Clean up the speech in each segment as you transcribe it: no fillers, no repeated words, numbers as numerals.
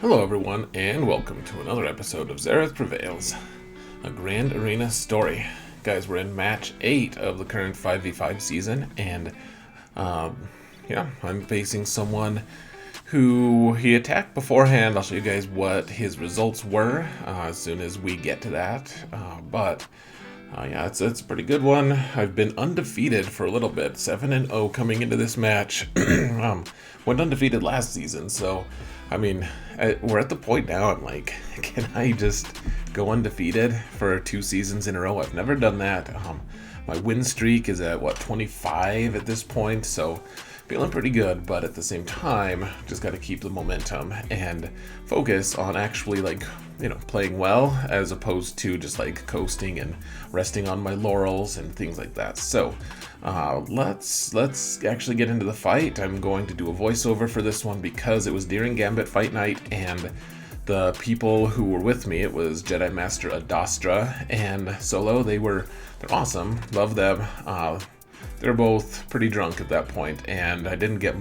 Hello everyone, and welcome to another episode of Xaereth Prevails, a Grand Arena story. Guys, we're in match 8 of the current 5v5 season, and I'm facing someone who he attacked beforehand. I'll show you guys what his results were as soon as we get to that, it's a pretty good one. I've been undefeated for a little bit, 7-0 coming into this match. Went undefeated last season, so we're at the point now. I'm like, can I just go undefeated for 2 seasons in a row? I've never done that. My win streak is at 25 at this point, so feeling pretty good. But at the same time, just got to keep the momentum and focus on actually playing well, as opposed to just coasting and resting on my laurels and things like that. So let's actually get into the fight. I'm going to do a voiceover for this one because it was during Gambit Fight Night, and the people who were with me, it was Jedi Master Adastra and Solo. They're awesome, love them. They're both pretty drunk at that point, and I didn't get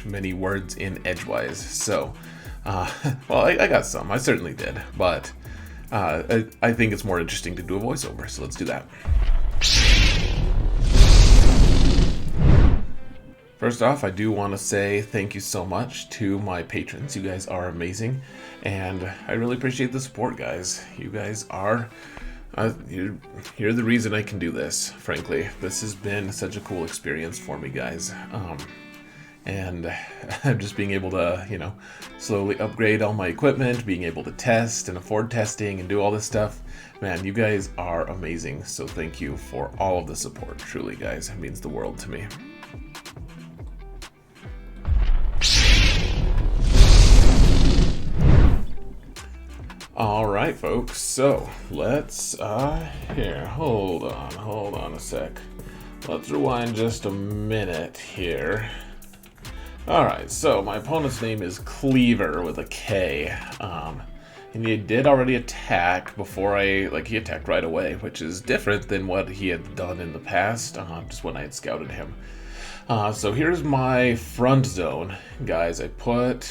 many words in edgewise. So I got some. I certainly did, but I think it's more interesting to do a voiceover, so let's do that. First off, I do want to say thank you so much to my patrons. You guys are amazing, and I really appreciate the support, guys. You guys are you're the reason I can do this, frankly. This has been such a cool experience for me, guys. And just being able to, slowly upgrade all my equipment, being able to test and afford testing and do all this stuff. Man, you guys are amazing. So thank you for all of the support. Truly, guys, it means the world to me. Alright, folks, so let's, hold on a sec. Let's rewind just a minute here. Alright, so my opponent's name is Cleaver with a K, and he did already attack before he attacked right away, which is different than what he had done in the past, just when I had scouted him. So here's my front zone, guys. I think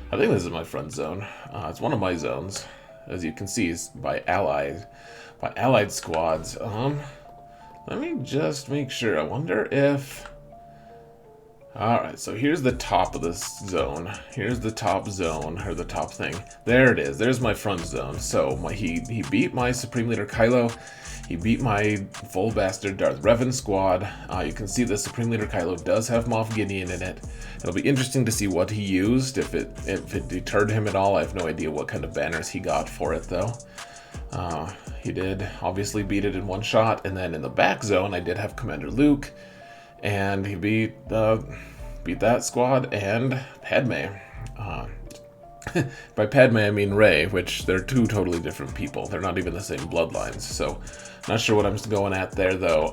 this is my front zone. It's one of my zones. As you can see, is by allied squads. Let me just make sure. I wonder if... Alright, so here's the top of this zone. Here's the top zone, or the top thing. There it is. There's my front zone. So he beat my Supreme Leader Kylo. He beat my full bastard Darth Revan squad. You can see the Supreme Leader Kylo does have Moff Gideon in it. It'll be interesting to see what he used, if it deterred him at all. I have no idea what kind of banners he got for it, though. He did obviously beat it in one shot, and then in the back zone, I did have Commander Luke, and he beat that squad and Padme. By Padme, I mean Rey, which they're 2 totally different people. They're not even the same bloodlines, so not sure what I'm going at there, though.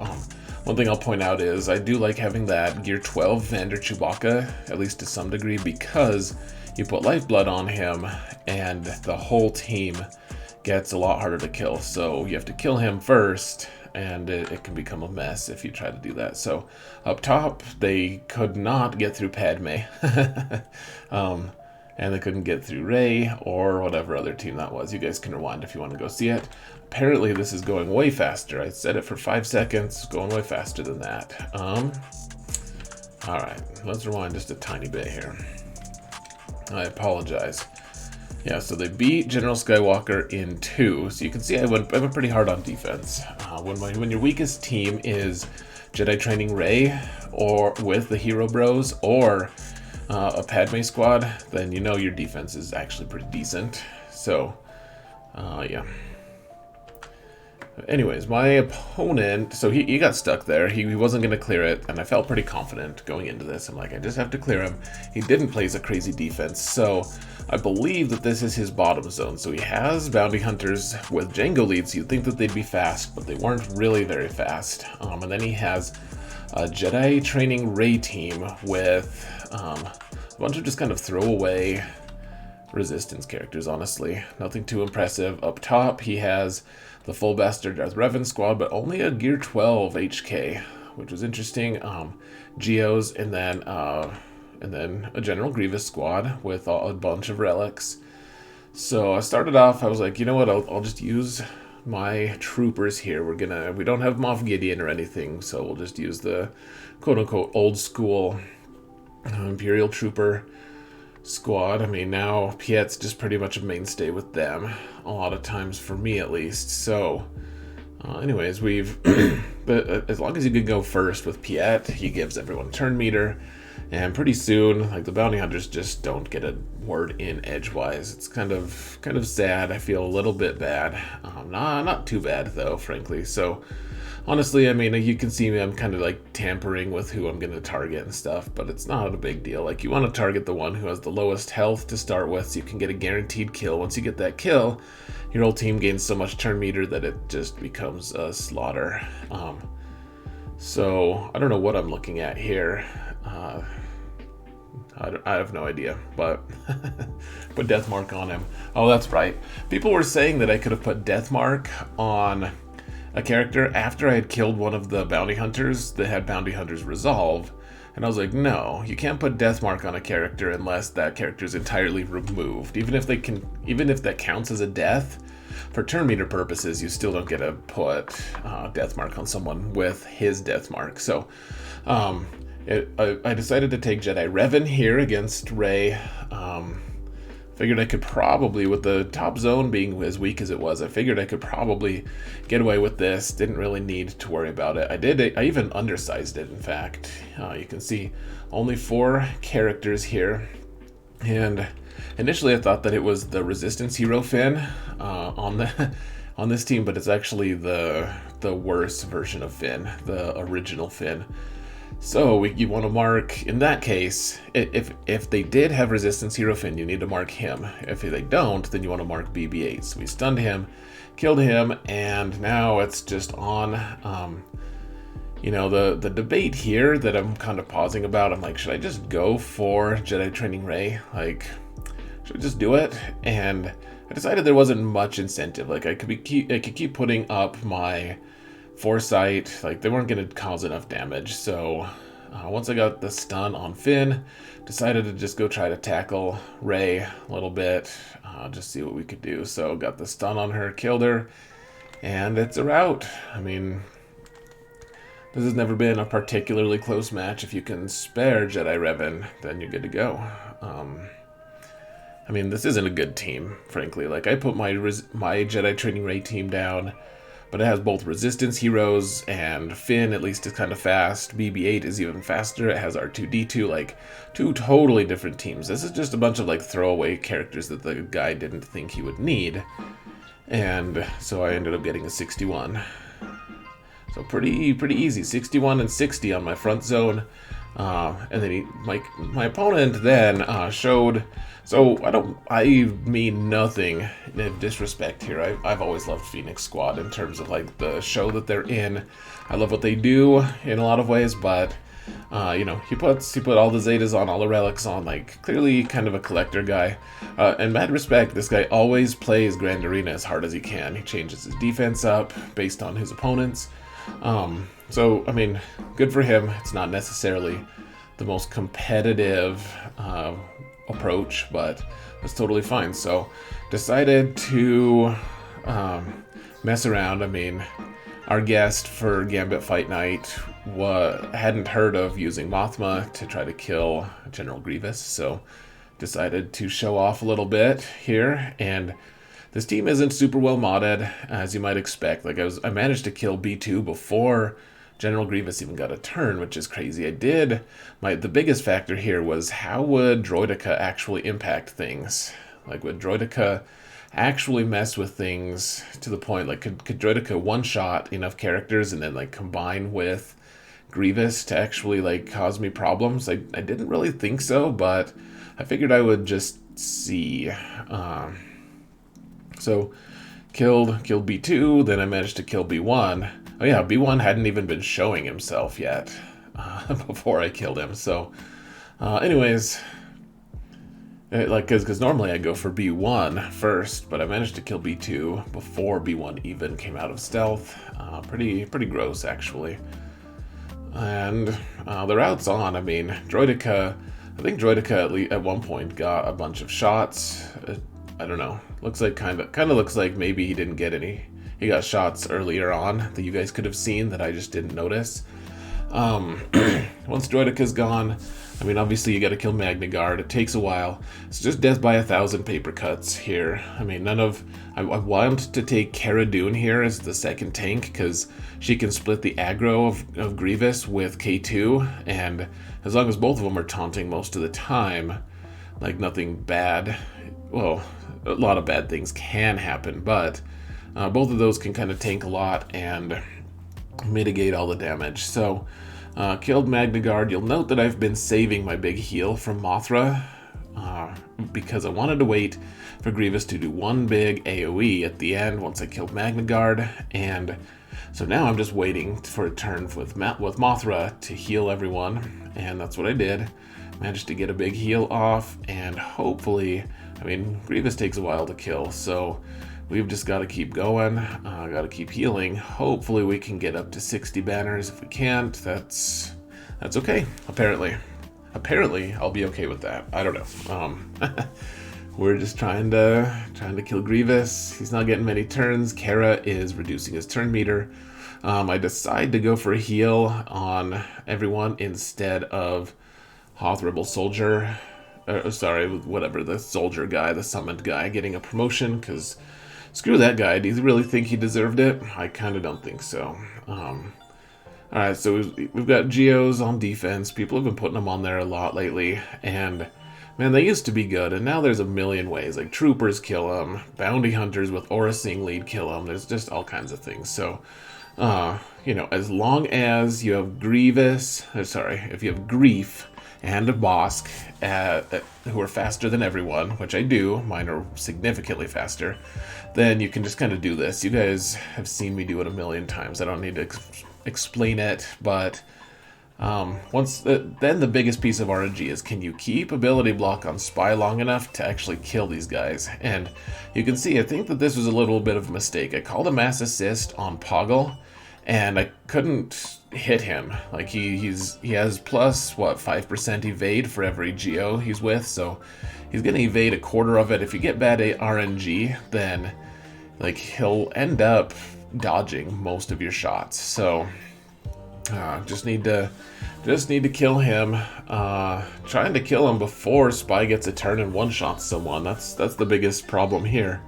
One thing I'll point out is I do like having that Gear 12 Vader Chewbacca, at least to some degree, because you put Lifeblood on him, and the whole team gets a lot harder to kill. So you have to kill him first, and it can become a mess if you try to do that. So up top, they could not get through Padme. And they couldn't get through Rey or whatever other team that was. You guys can rewind if you want to go see it. Apparently this is going way faster. I said it for 5 seconds, going way faster than that. Alright, let's rewind just a tiny bit here. I apologize. Yeah, so they beat General Skywalker in 2. So you can see I went pretty hard on defense. When your weakest team is Jedi training Rey, or with the Hero Bros, or a Padme squad, then you know your defense is actually pretty decent. So, yeah. Anyways, my opponent, so he got stuck there. He wasn't going to clear it, and I felt pretty confident going into this. I'm like, I just have to clear him. He didn't place a crazy defense, so I believe that this is his bottom zone. So he has bounty hunters with Jango leads. You'd think that they'd be fast, but they weren't really very fast. And then he has a Jedi training Rey team with a bunch of just kind of throwaway Resistance characters, honestly. Nothing too impressive. Up top, he has the full bastard Darth Revan squad, but only a Gear 12 HK, which was interesting. Geos, and then a General Grievous squad with a bunch of relics. So I started off, I was like, you know what, I'll just use my troopers here. We don't have Moff Gideon or anything, so we'll just use the quote-unquote old school Imperial Trooper squad. I mean, now Piet's just pretty much a mainstay with them, a lot of times for me at least. So, anyways, but as long as you can go first with Piet, he gives everyone turn meter, and pretty soon, like, the bounty hunters just don't get a word in edgewise. It's kind of sad. I feel a little bit bad. Not too bad though, frankly. So. Honestly, I mean, you can see me, I'm kind of like tampering with who I'm going to target and stuff, but it's not a big deal. Like, you want to target the one who has the lowest health to start with so you can get a guaranteed kill. Once you get that kill, your whole team gains so much turn meter that it just becomes a slaughter. So, I don't know what I'm looking at here. I have no idea, but put Deathmark on him. Oh, that's right. People were saying that I could have put Deathmark on a character after I had killed one of the bounty hunters that had bounty hunters resolve, and I was like, no, you can't put Deathmark on a character unless that character is entirely removed. Even if that counts as a death, for turn meter purposes, you still don't get to put Deathmark on someone with his Deathmark. So I decided to take Jedi Revan here against Rey. Figured I could probably, with the top zone being as weak as it was, I figured I could probably get away with this. Didn't really need to worry about it. I even undersized it, in fact. You can see only 4 characters here. And initially I thought that it was the Resistance hero Finn on this team, but it's actually the worst version of Finn, the original Finn. So you want to mark, in that case, if they did have Resistance Hero Finn, you need to mark him. If they don't, then you want to mark BB-8. So we stunned him, killed him, and now it's just on, the debate here that I'm kind of pausing about. I'm like, should I just go for Jedi Training Rey? Like, should I just do it? And I decided there wasn't much incentive. Like, I could keep putting up my Foresight, like, they weren't going to cause enough damage. So once I got the stun on Finn, decided to just go try to tackle Rey a little bit, just see what we could do. So got the stun on her, killed her, and it's a rout. I mean, this has never been a particularly close match. If you can spare Jedi Revan, then you're good to go. I mean, this isn't a good team, frankly. Like, I put my Jedi Training Rey team down, but it has both Resistance heroes, and Finn at least is kind of fast. BB-8 is even faster. It has R2-D2, like, 2 totally different teams. This is just a bunch of, like, throwaway characters that the guy didn't think he would need. And so I ended up getting a 61. So pretty easy. 61 and 60 on my front zone. And then my opponent then showed. So I mean nothing in disrespect here. I've always loved Phoenix Squad in terms of, like, the show that they're in. I love what they do in a lot of ways, but he put all the Zetas on, all the relics on, like, clearly kind of a collector guy. And mad respect, this guy always plays Grand Arena as hard as he can. He changes his defense up based on his opponents. So, I mean, good for him. It's not necessarily the most competitive approach, but that's totally fine. So, decided to mess around. I mean, our guest for Gambit Fight Night hadn't heard of using Mothma to try to kill General Grievous, so decided to show off a little bit here. And this team isn't super well modded, as you might expect. Like, I managed to kill B2 before General Grievous even got a turn, which is crazy. The biggest factor here was, how would Droidica actually impact things? Like, would Droidica actually mess with things to the point, like, could Droidica one-shot enough characters and then, like, combine with Grievous to actually, like, cause me problems? I didn't really think so, but I figured I would just see. So, killed B2, then I managed to kill B1. Oh yeah, B1 hadn't even been showing himself yet before I killed him. So, anyways, because normally I go for B1 first, but I managed to kill B2 before B1 even came out of stealth. Pretty gross, actually. And the route's on. I mean, I think Droidica at one point got a bunch of shots. I don't know. Looks like kind of looks like maybe he didn't get any. He got shots earlier on that you guys could have seen that I just didn't notice. Once Droidica's gone, I mean, obviously you got to kill Magna Guard. It takes a while. It's just death by 1,000 paper cuts here. I mean, I want to take Cara Dune here as the second tank because she can split the aggro of Grievous with K2, and as long as both of them are taunting most of the time, like nothing bad. Well, a lot of bad things can happen, but both of those can kind of tank a lot and mitigate all the damage. So, killed Magna Guard. You'll note that I've been saving my big heal from Mothra because I wanted to wait for Grievous to do one big AoE at the end once I killed Magna Guard, and so now I'm just waiting for a turn with Mothra to heal everyone, and that's what I did. Managed to get a big heal off, and hopefully, I mean, Grievous takes a while to kill, so we've just got to keep going, got to keep healing. Hopefully we can get up to 60 banners. If we can't, that's okay. Apparently I'll be okay with that. I don't know. We're just trying to kill Grievous. He's not getting many turns. Cara is reducing his turn meter. I decide to go for a heal on everyone instead of Honorable Soldier. Whatever, the soldier guy, the summoned guy, getting a promotion, because screw that guy. Do you really think he deserved it? I kind of don't think so. Alright, so we've got Geos on defense. People have been putting them on there a lot lately, and man, they used to be good, and now there's a million ways. Like, troopers kill them, bounty hunters with Aurra Sing lead kill them. There's just all kinds of things. So, you know, as long as you have if you have Grief and a Bosk who are faster than everyone, which I do, mine are significantly faster, then you can just kind of do this. You guys have seen me do it a million times. I don't need to explain it, but then the biggest piece of RNG is, can you keep ability block on Spy long enough to actually kill these guys? And you can see, I think that this was a little bit of a mistake. I called a mass assist on Poggle, and I couldn't hit him. Like, he has plus 5% evade for every Geo he's with, so he's gonna evade a quarter of it. If you get bad RNG, then like he'll end up dodging most of your shots. So just need to kill him. Trying to kill him before Spy gets a turn and one-shots someone. That's the biggest problem here.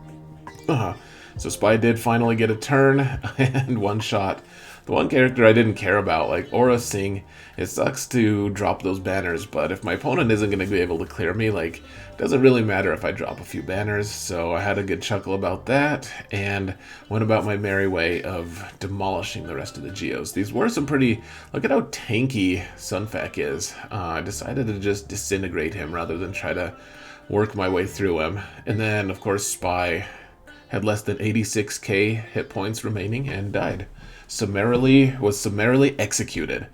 So Spy did finally get a turn and one shot. The one character I didn't care about, like Aurra Sing, it sucks to drop those banners, but if my opponent isn't going to be able to clear me, like, it doesn't really matter if I drop a few banners. So I had a good chuckle about that and went about my merry way of demolishing the rest of the Geos. These were some pretty... Look at how tanky Sunfac is. I decided to just disintegrate him rather than try to work my way through him. And then, of course, Spy had less than 86k hit points remaining and died. Was summarily executed.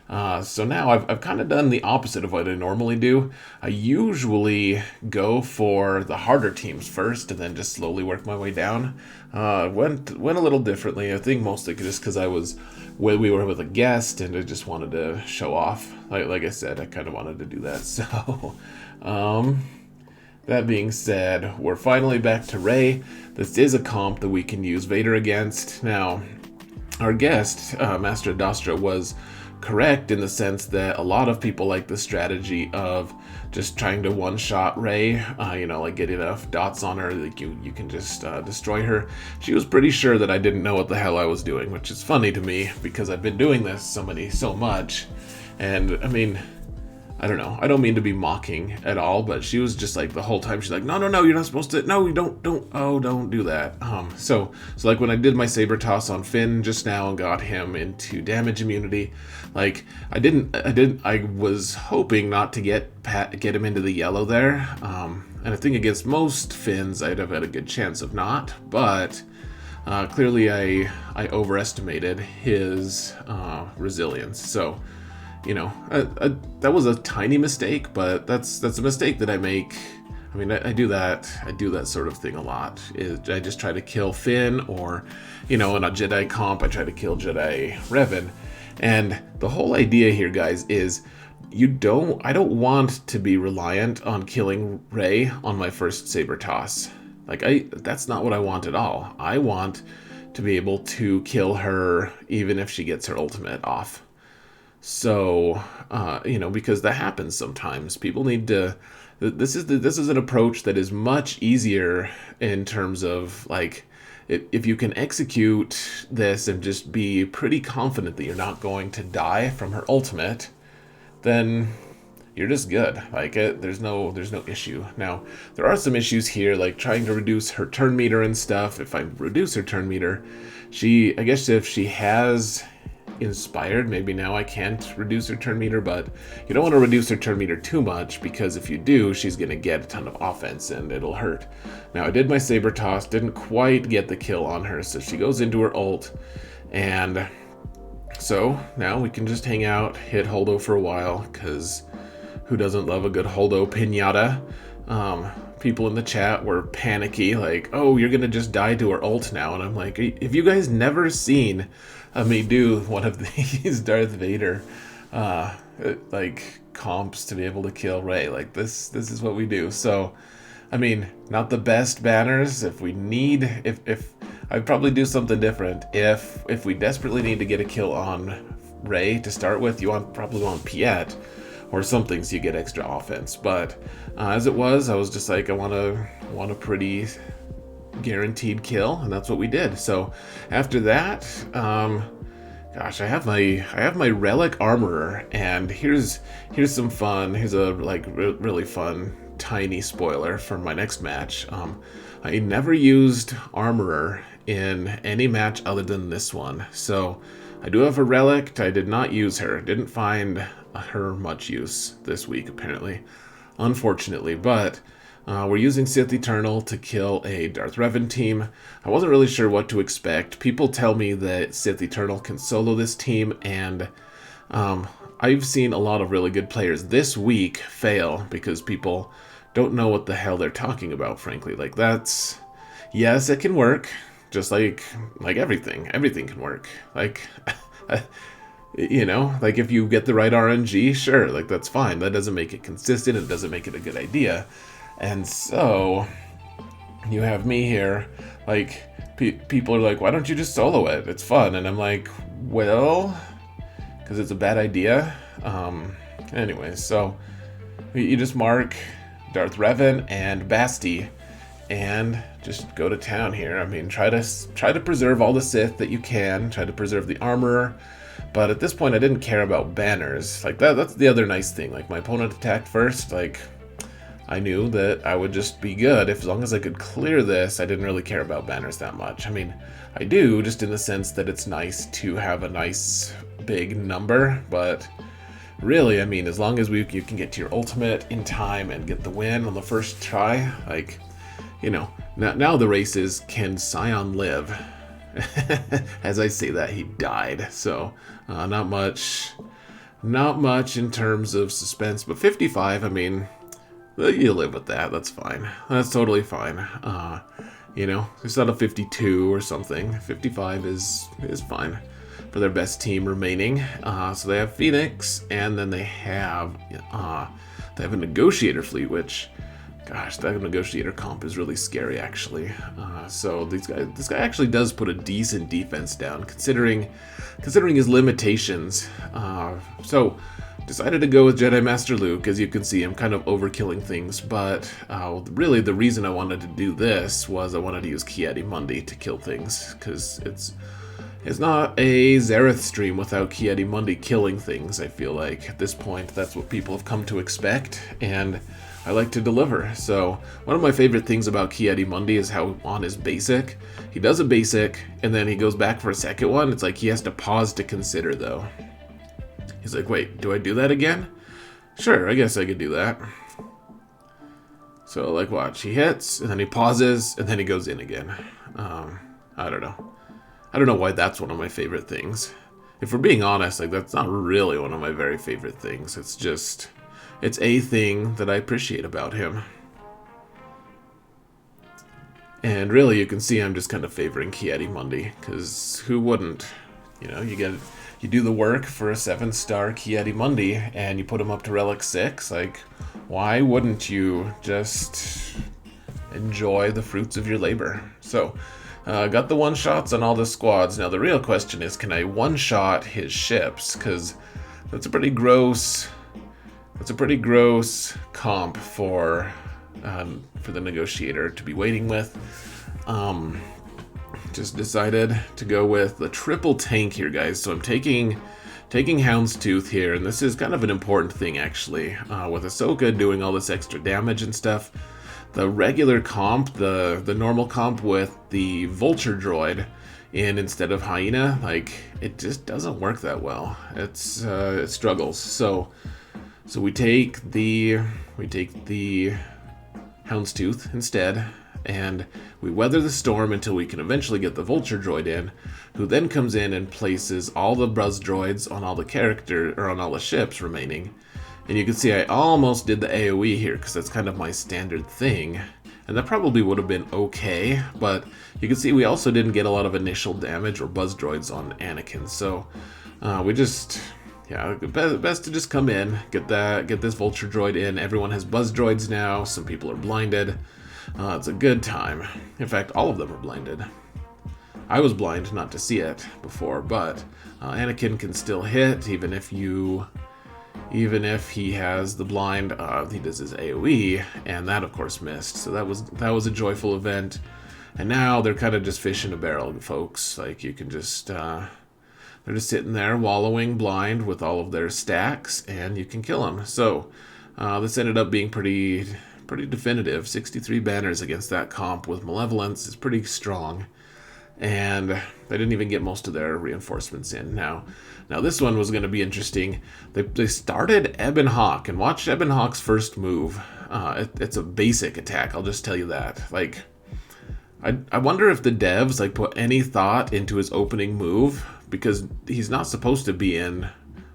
So now I've kind of done the opposite of what I normally do. I usually go for the harder teams first and then just slowly work my way down. Went a little differently. I think mostly just because we were with a guest and I just wanted to show off. Like I said, I kind of wanted to do that. So, that being said, we're finally back to Rey. This is a comp that we can use Vader against. Now, our guest, Master Dastra, was correct in the sense that a lot of people like the strategy of just trying to one-shot Rey, like get enough dots on her that you can just destroy her. She was pretty sure that I didn't know what the hell I was doing, which is funny to me because I've been doing this so much. And, I mean... I don't know. I don't mean to be mocking at all, but she was just like the whole time. She's like, no, you're not supposed to. No, you don't. Don't do that. So like when I did my saber toss on Finn just now and got him into damage immunity, like I was hoping not to get him into the yellow there. And I think against most Finns, I'd have had a good chance of not, but clearly I overestimated his resilience. So. That was a tiny mistake, but that's a mistake that I make. I mean, I do that sort of thing a lot. I just try to kill Finn, or, in a Jedi comp, I try to kill Jedi Revan. And the whole idea here, guys, is I don't want to be reliant on killing Rey on my first saber toss. Like, that's not what I want at all. I want to be able to kill her even if she gets her ultimate off. So, you know, because that happens sometimes. People need to... This is an approach that is much easier in terms of, like, if you can execute this and just be pretty confident that you're not going to die from her ultimate, then you're just good. Like, there's no issue. Now, there are some issues here, like trying to reduce her turn meter and stuff. If I reduce her turn meter, I guess if she has inspired, maybe now I can't reduce her turn meter, but you don't want to reduce her turn meter too much, because if you do, she's going to get a ton of offense and it'll hurt. Now, I did my saber toss, didn't quite get the kill on her, so she goes into her ult, and so now we can just hang out, hit Holdo for a while, because who doesn't love a good Holdo pinata? People in the chat were panicky, like, oh, you're gonna just die to her ult now, and I'm like, have you guys never seen me do one of these Darth Vader like comps to be able to kill Rey? Like, this is what we do. So, I mean, not the best banners. If I'd probably do something different. If we desperately need to get a kill on Rey to start with, probably want Piet or something so you get extra offense. But as it was, I was just like, I want a pretty guaranteed kill, and that's what we did. So after that, gosh, I have my relic armorer, and here's some fun. Here's a really fun tiny spoiler for my next match. I never used armorer in any match other than this one, so I do have a relic. I did not use her. Didn't find her much use this week, apparently, unfortunately. But we're using Sith Eternal to kill a Darth Revan team. I wasn't really sure what to expect. People tell me that Sith Eternal can solo this team, and I've seen a lot of really good players this week fail because people don't know what the hell they're talking about, frankly. Like, yes, it can work. Just like everything. Everything can work. Like, you know, like if you get the right RNG, sure, like that's fine. That doesn't make it consistent. It doesn't make it a good idea. And so you have me here, like, people are like, why don't you just solo it? It's fun. And I'm like, well, because it's a bad idea. Anyways, so you just mark Darth Revan and Basti and just go to town here. I mean, try to preserve all the Sith that you can, try to preserve the armor. But at this point, I didn't care about banners. Like, that's the other nice thing. Like, my opponent attacked first, like, I knew that I would just be good. As long as I could clear this, I didn't really care about banners that much. I mean, I do, just in the sense that it's nice to have a nice big number, but really, I mean, as long as you can get to your ultimate in time and get the win on the first try, like, you know, now the race is, can Scion live? As I say that, he died, so not much in terms of suspense, but 55, I mean, you live with that, that's fine. That's totally fine. You know, it's not a 52 or something. 55 is fine for their best team remaining. So they have Phoenix, and then they have a Negotiator fleet, which, gosh, that Negotiator comp is really scary, actually. So this guy actually does put a decent defense down, considering his limitations. So decided to go with Jedi Master Luke. As you can see, I'm kind of overkilling things, but really the reason I wanted to do this was I wanted to use Ki-Adi-Mundi to kill things, because it's not a Xaereth stream without Ki-Adi-Mundi killing things. I feel like at this point that's what people have come to expect, and I like to deliver. So one of my favorite things about Ki-Adi-Mundi is how on his basic, he does a basic, and then he goes back for a second one. It's like he has to pause to consider, though. He's like, wait, do I do that again? Sure, I guess I could do that. So, like, watch. He hits, and then he pauses, and then he goes in again. I don't know. I don't know why that's one of my favorite things. If we're being honest, like, that's not really one of my very favorite things. It's just, it's a thing that I appreciate about him. And really, you can see I'm just kind of favoring Ki-Adi-Mundi, because who wouldn't? You know, you do the work for a 7-star Ki-Adi-Mundi, and you put him up to Relic 6, like, why wouldn't you just enjoy the fruits of your labor. So, got the one-shots on all the squads. Now the real question is, can I one-shot his ships? Because that's a pretty gross comp for the Negotiator to be waiting with. Just decided to go with the triple tank here, guys. So I'm taking Houndstooth here, and this is kind of an important thing, actually. With Ahsoka doing all this extra damage and stuff, the regular comp, the normal comp with the Vulture droid in instead of Hyena, like, it just doesn't work that well. It struggles. So we take the Houndstooth instead, and we weather the storm until we can eventually get the Vulture droid in, who then comes in and places all the Buzz droids on all the ships remaining. And you can see I almost did the AoE here, because that's kind of my standard thing. And that probably would have been okay, but you can see we also didn't get a lot of initial damage or Buzz droids on Anakin. So we just, best to just come in, get this Vulture droid in. Everyone has Buzz droids now. Some people are blinded. It's a good time. In fact, all of them are blinded. I was blind not to see it before, but Anakin can still hit even if he has the blind. He does his AoE, and that of course missed. So that was a joyful event. And now they're kind of just fish in a barrel, folks. Like, you can just they're just sitting there wallowing blind with all of their stacks, and you can kill them. So this ended up being pretty definitive. 63 banners against that comp with Malevolence is pretty strong, and they didn't even get most of their reinforcements in. Now this one was going to be interesting. They started Ebon Hawk, and watch Ebon Hawk's first move. It's a basic attack, I'll just tell you that. Like, I wonder if the devs like put any thought into his opening move, because he's not supposed to be in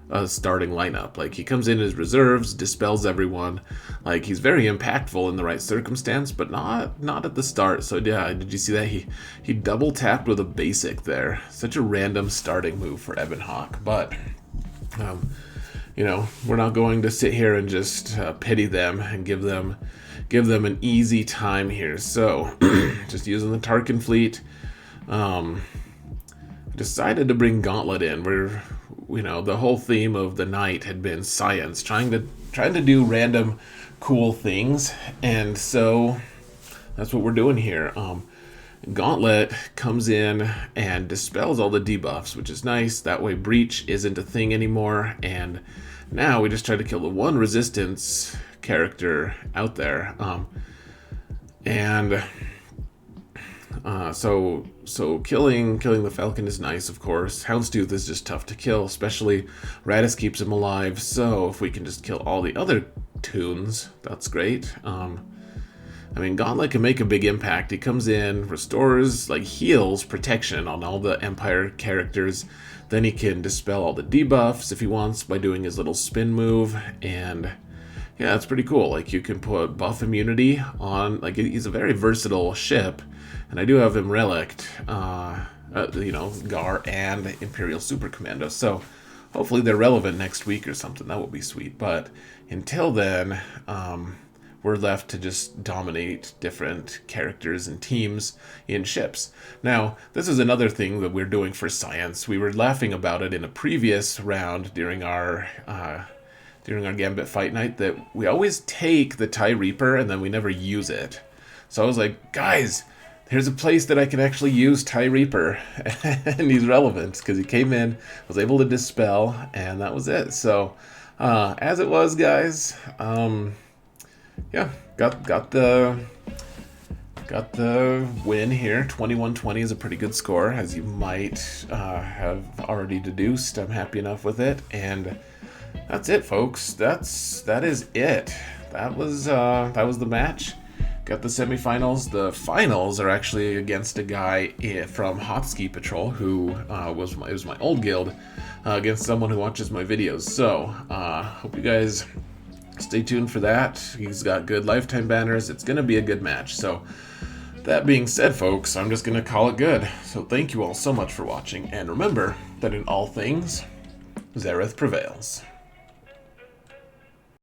a starting lineup. Like, he comes in as reserves, dispels everyone. Like, he's very impactful in the right circumstance, but not at the start. So yeah, did you see that he double tapped with a basic there? Such a random starting move for Ebon Hawk. But we're not going to sit here and just pity them and give them an easy time here. So just using the Tarkin fleet, decided to bring Gauntlet in. The whole theme of the night had been science, trying to do random cool things, and so that's what we're doing here. Gauntlet comes in and dispels all the debuffs, which is nice. That way breach isn't a thing anymore, and now we just try to kill the one resistance character out there. So killing the Falcon is nice, of course. Houndstooth is just tough to kill, especially Raddus keeps him alive. So if we can just kill all the other tunes, that's great. Gauntlet can make a big impact. He comes in, restores, heals protection on all the Empire characters. Then he can dispel all the debuffs if he wants by doing his little spin move, and yeah, it's pretty cool. You can put buff immunity on, he's a very versatile ship. And I do have him relicked, Gar and Imperial Super Commando. So hopefully they're relevant next week or something. That would be sweet. But until then, we're left to just dominate different characters and teams in ships. Now, this is another thing that we're doing for science. We were laughing about it in a previous round during our Gambit Fight Night, that we always take the TIE Reaper and then we never use it. So I was like, guys, here's a place that I can actually use TIE Reaper, and he's relevant because he came in, was able to dispel, and that was it. So, as it was, guys, got the win here. 21-20 is a pretty good score, as you might have already deduced. I'm happy enough with it, and that's it, folks. That is it. That was the match. Got the semifinals. The finals are actually against a guy from Hot Ski Patrol, who was my old guild, against someone who watches my videos. So hope you guys stay tuned for that. He's got good lifetime banners. It's gonna be a good match. So that being said, folks, I'm just gonna call it good. So thank you all so much for watching, and remember that in all things, Xaereth prevails.